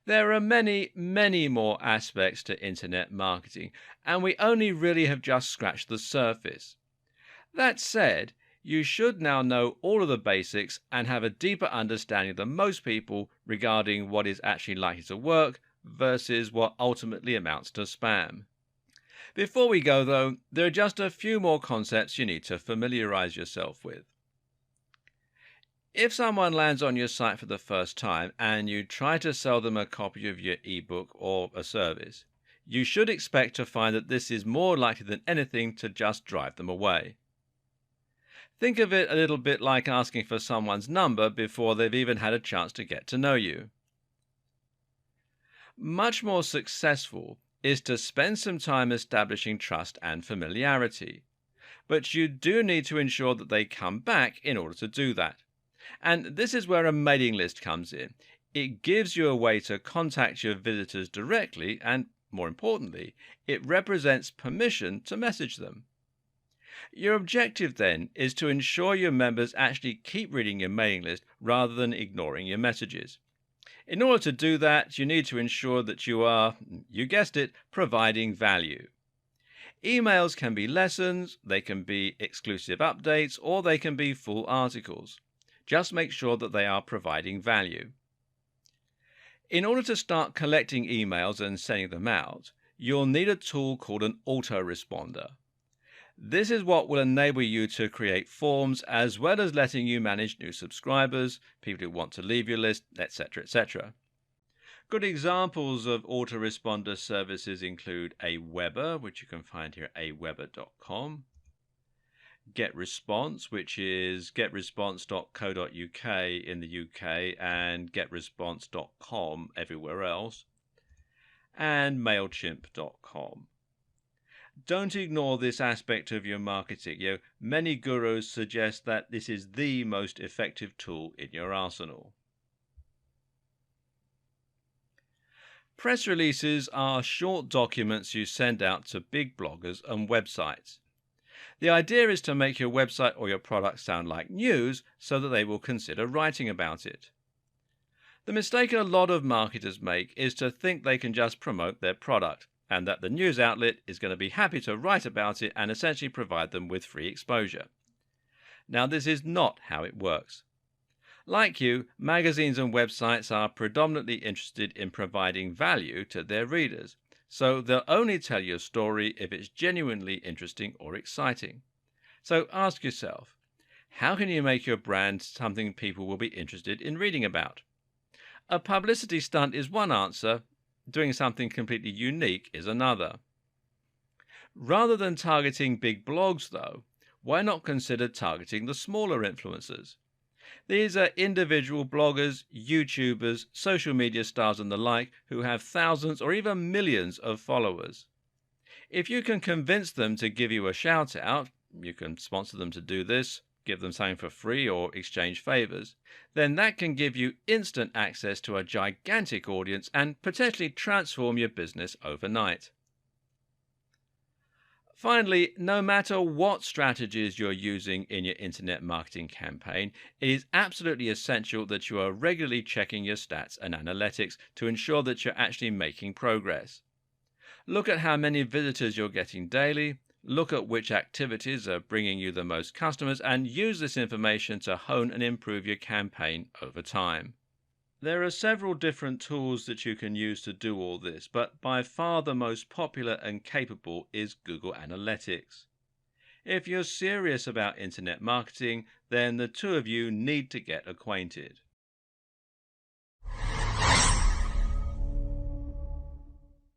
There are many, many more aspects to internet marketing, and we only really have just scratched the surface. That said, you should now know all of the basics and have a deeper understanding than most people regarding what is actually likely to work versus what ultimately amounts to spam. Before we go, though, there are just a few more concepts you need to familiarize yourself with. If someone lands on your site for the first time and you try to sell them a copy of your ebook or a service, you should expect to find that this is more likely than anything to just drive them away. Think of it a little bit like asking for someone's number before they've even had a chance to get to know you. Much more successful is to spend some time establishing trust and familiarity, but you do need to ensure that they come back in order to do that. And this is where a mailing list comes in. It gives you a way to contact your visitors directly, and more importantly, it represents permission to message them. Your objective then is to ensure your members actually keep reading your mailing list rather than ignoring your messages. In order to do that, you need to ensure that you are, you guessed it, providing value. Emails can be lessons, they can be exclusive updates, or they can be full articles. Just make sure that they are providing value. In order to start collecting emails and sending them out, you'll need a tool called an autoresponder. This is what will enable you to create forms as well as letting you manage new subscribers, people who want to leave your list, etc. etc. Good examples of autoresponder services include Aweber, which you can find here at aweber.com, GetResponse, which is getresponse.co.uk in the UK and getresponse.com everywhere else, and MailChimp.com. Don't ignore this aspect of your marketing. Many gurus suggest that this is the most effective tool in your arsenal. Press releases are short documents you send out to big bloggers and websites. The idea is to make your website or your product sound like news so that they will consider writing about it. The mistake a lot of marketers make is to think they can just promote their product, and that the news outlet is going to be happy to write about it and essentially provide them with free exposure. Now, this is not how it works. Like you, magazines and websites are predominantly interested in providing value to their readers, so they'll only tell you a story if it's genuinely interesting or exciting. So ask yourself, how can you make your brand something people will be interested in reading about? A publicity stunt is one answer. Doing something completely unique is another. Rather than targeting big blogs, though, why not consider targeting the smaller influencers? These are individual bloggers, YouTubers, social media stars and the like who have thousands or even millions of followers. If you can convince them to give you a shout out, you can sponsor them to do this, give them something for free or exchange favors, then that can give you instant access to a gigantic audience and potentially transform your business overnight. Finally, no matter what strategies you're using in your internet marketing campaign, it is absolutely essential that you are regularly checking your stats and analytics to ensure that you're actually making progress. Look at how many visitors you're getting daily, look at which activities are bringing you the most customers, and use this information to hone and improve your campaign over time. There are several different tools that you can use to do all this, but by far the most popular and capable is Google Analytics. If you're serious about internet marketing, then the two of you need to get acquainted.